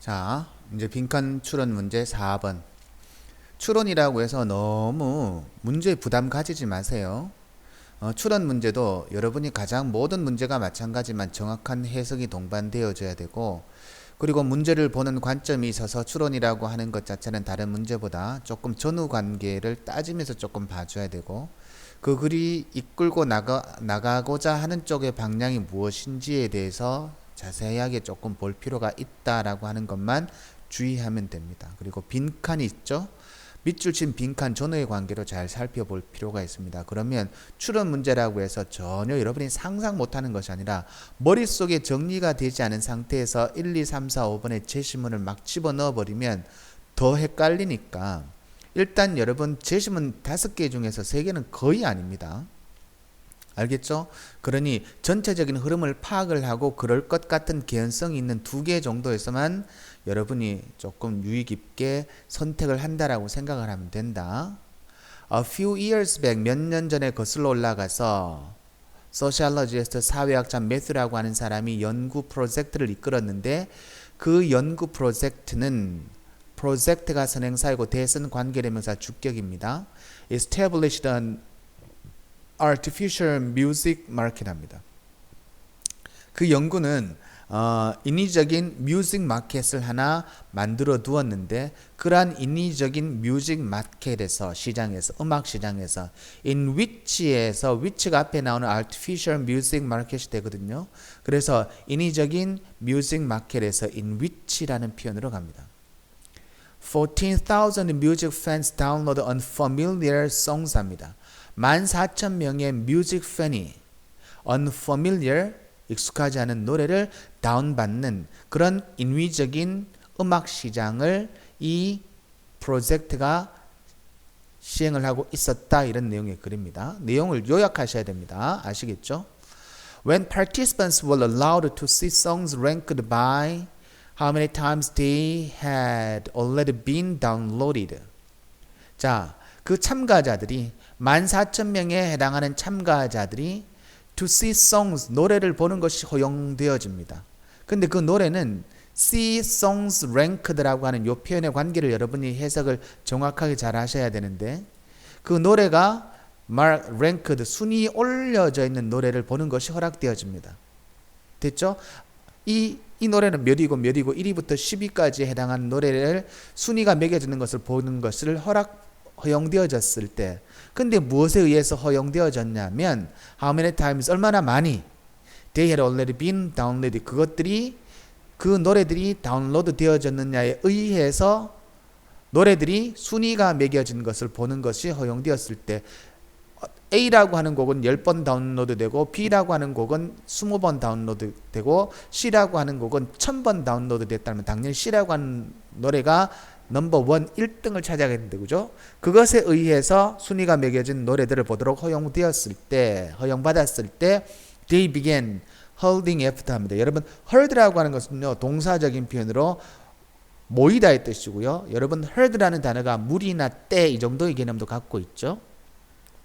자, 이제 빈칸 추론 문제 4번. 추론이라고 해서 너무 문제에 부담 가지지 마세요. 추론 문제도 여러분이 가장 모든 문제가 마찬가지만 정확한 해석이 동반되어져야 되고, 그리고 문제를 보는 관점이 있어서 추론이라고 하는 것 자체는 다른 문제보다 조금 전후 관계를 따지면서 조금 봐줘야 되고, 그 글이 이끌고 나가고자 하는 쪽의 방향이 무엇인지에 대해서 자세하게 조금 볼 필요가 있다라고 하는 것만 주의하면 됩니다. 그리고 빈칸이 있죠. 밑줄 친 빈칸 전후의 관계로 잘 살펴볼 필요가 있습니다. 그러면 추론 문제라고 해서 전혀 여러분이 상상 못하는 것이 아니라 머릿속에 정리가 되지 않은 상태에서 1, 2, 3, 4, 5번의 제시문을 막 집어넣어 버리면 더 헷갈리니까 일단 여러분 제시문 5개 중에서 3개는 거의 아닙니다. 알겠죠? 그러니 전체적인 흐름을 파악을 하고 그럴 것 같은 개연성이 있는 2개 정도에서만 여러분이 조금 유의 깊게 선택을 한다라고 생각을 하면 된다. A few years back, 몇 년 전에 거슬러 올라가서 소시올로지스트 사회학자 매스라고 하는 사람이 연구 프로젝트를 이끌었는데, 그 연구 프로젝트가 선행사이고 대선 관계대명사 주격입니다. Established an artificial music market 합니다. 그 연구는 인위적인 뮤직 마켓을 하나 만들어 두었는데, 그러한 인위적인 뮤직 마켓에서, 시장에서, 음악 시장에서 in which에서 which가 앞에 나오는 artificial music market이 되거든요. 그래서 인위적인 뮤직 마켓에서 in which라는 표현으로 갑니다. 14,000 music fans download unfamiliar songs 합니다. 14,000명의 뮤직 팬이 unfamiliar, 익숙하지 않은 노래를 다운받는 그런 인위적인 음악 시장을 이 프로젝트가 시행을 하고 있었다, 이런 내용의 글입니다. 내용을 요약하셔야 됩니다. 아시겠죠? When participants were allowed to see songs ranked by how many times they had already been downloaded. 자, 그 참가자들이 14,000명에 해당하는 참가자들이 to see songs, 노래를 보는 것이 허용되어집니다. 근데 그 노래는 see songs ranked라고 하는 이 표현의 관계를 여러분이 해석을 정확하게 잘 하셔야 되는데, 그 노래가 ranked, 순위 올려져 있는 노래를 보는 것이 허락되어집니다. 됐죠? 이 노래는 몇이고 1위부터 10위까지 해당하는 노래를 순위가 매겨지는 것을 보는 것을 허용되어졌을 때, 근데 무엇에 의해서 허용되어졌냐면 how many times, 얼마나 많이 they had already been downloaded, 그 노래들이 다운로드 되어졌느냐에 의해서 노래들이 순위가 매겨진 것을 보는 것이 허용되었을 때, A라고 하는 곡은 10번 다운로드 되고, B라고 하는 곡은 20번 다운로드 되고, C라고 하는 곡은 1000번 다운로드 됐다면 당연히 C라고 하는 노래가 넘버원 1등을 차지하겠는데, 그죠? 그것에 의해서 순위가 매겨진 노래들을 보도록 허용받았을 때 they began holding after 합니다. 여러분, heard라고 하는 것은요, 동사적인 표현으로 모이다의 뜻이고요. 여러분, heard라는 단어가 물이나 때, 이 정도의 개념도 갖고 있죠.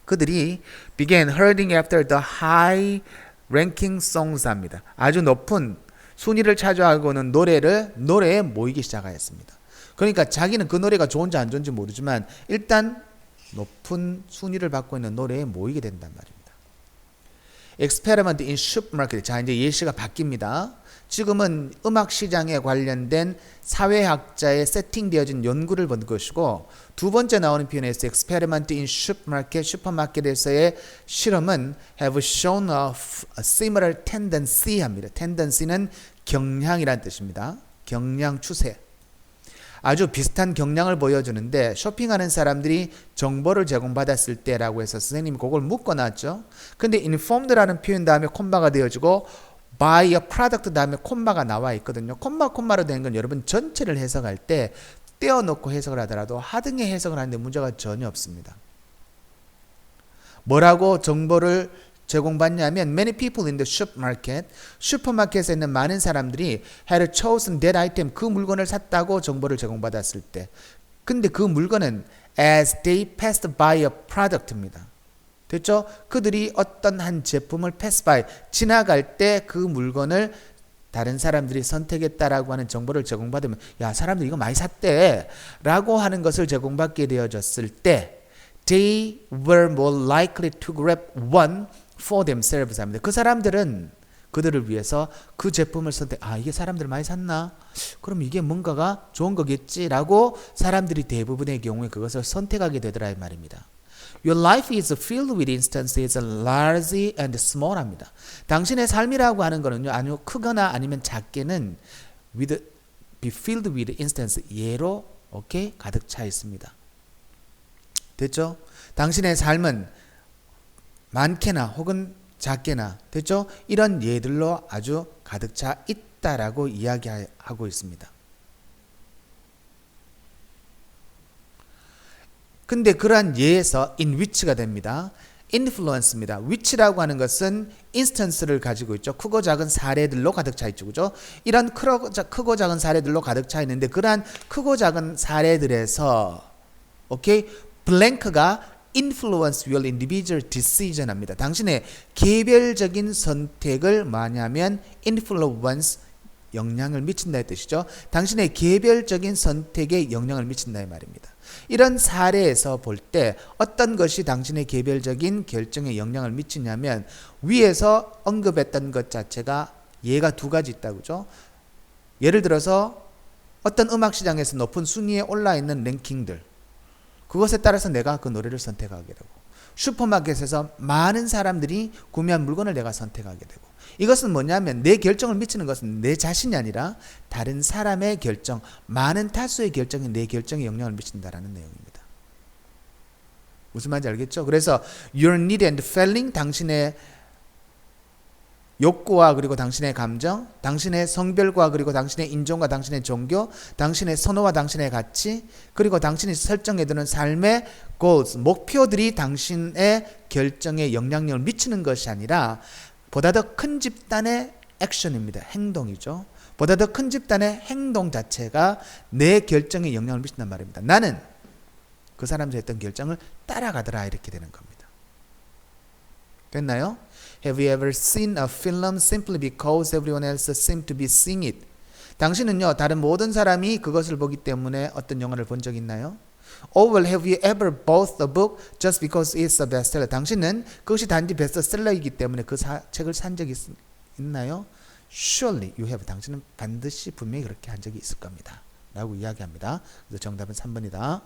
그들이 began herding after the high ranking songs 합니다. 아주 높은 순위를 차지하고는 노래에 모이기 시작하였습니다. 그러니까 자기는 그 노래가 좋은지 안 좋은지 모르지만 일단 높은 순위를 받고 있는 노래에 모이게 된단 말입니다. Experiment in supermarket. 자, 이제 예시가 바뀝니다. 지금은 음악 시장에 관련된 사회학자의 세팅되어진 연구를 본 것이고, 두 번째 나오는 표현에서 experiment in supermarket, 슈퍼마켓에서의 실험은 have shown a similar tendency 합니다. tendency는 경향이란 뜻입니다. 경향, 추세. 아주 비슷한 경향을 보여주는데, 쇼핑하는 사람들이 정보를 제공받았을 때라고 해서 선생님이 그걸 묶어놨죠. 근데 informed라는 표현 다음에 콤마가 되어지고 by a product 다음에 콤마가 나와 있거든요. 콤마로 된 건 여러분 전체를 해석할 때 떼어놓고 해석을 하더라도 하등의 해석을 하는데 문제가 전혀 없습니다. 뭐라고 정보를 제공받냐면 many people in the supermarket, 슈퍼마켓에 있는 많은 사람들이 had chosen that item, 그 물건을 샀다고 정보를 제공받았을 때, 근데 그 물건은 as they passed by a product입니다. 됐죠? 그들이 어떤 한 제품을 pass by, 지나갈 때 그 물건을 다른 사람들이 선택했다라고 하는 정보를 제공받으면 야 사람들이 이거 많이 샀대 라고 하는 것을 제공받게 되어졌을 때 they were more likely to grab one for themselves 합니다. 그 사람들은 그들을 위해서 그 제품을 이게 사람들 많이 샀나? 그럼 이게 뭔가가 좋은 거겠지라고 사람들이 대부분의 경우에 그것을 선택하게 되더라 이 말입니다. Your life is filled with instances large and small 합니다. 당신의 삶이라고 하는 거는요, 아주 크거나 아니면 작게는 be filled with instances 예로 가득 차 있습니다. 됐죠? 당신의 삶은 많게나 혹은 작게나 됐죠? 이런 예들로 아주 가득 차 있다라고 이야기하고 있습니다. 근데 그러한 예에서 in which가 됩니다. influence입니다. which라고 하는 것은 instance를 가지고 있죠. 크고 작은 사례들로 가득 차 있죠. 그죠? 이런 크고 작은 사례들로 가득 차 있는데 그러한 크고 작은 사례들에서 blank가 influence your individual decision 합니다. 당신의 개별적인 선택을 뭐냐면 influence 영향을 미친다의 뜻이죠. 당신의 개별적인 선택에 영향을 미친다의 말입니다. 이런 사례에서 볼 때 어떤 것이 당신의 개별적인 결정에 영향을 미치냐면 위에서 언급했던 것 자체가 예가 두 가지 있다고 그죠? 예를 들어서 어떤 음악 시장에서 높은 순위에 올라 있는 랭킹들 그것에 따라서 내가 그 노래를 선택하게 되고 슈퍼마켓에서 많은 사람들이 구매한 물건을 내가 선택하게 되고 이것은 뭐냐면 내 결정을 미치는 것은 내 자신이 아니라 다른 사람의 결정, 많은 다수의 결정이 내 결정에 영향을 미친다라는 내용입니다. 무슨 말인지 알겠죠? 그래서 your need and feeling 당신의 욕구와 그리고 당신의 감정, 당신의 성별과 그리고 당신의 인종과 당신의 종교, 당신의 선호와 당신의 가치, 그리고 당신이 설정해두는 삶의 goals, 목표들이 당신의 결정에 영향력을 미치는 것이 아니라 보다 더 큰 집단의 액션입니다. 행동이죠. 보다 더 큰 집단의 행동 자체가 내 결정에 영향을 미친단 말입니다. 나는 그 사람들이 했던 결정을 따라가더라 이렇게 되는 겁니다. 됐나요? Have you ever seen a film simply because everyone else seemed to be seeing it? 당신은요 다른 모든 사람이 그것을 보기 때문에 어떤 영화를 본 적 있나요? Or well, have you ever bought a book just because it's a bestseller? 당신은 그것이 단지 베스트셀러이기 때문에 그 책을 산 적이 있나요? Surely you have. 당신은 반드시 분명히 그렇게 한 적이 있을 겁니다. 라고 이야기합니다. 그래서 정답은 3번이다.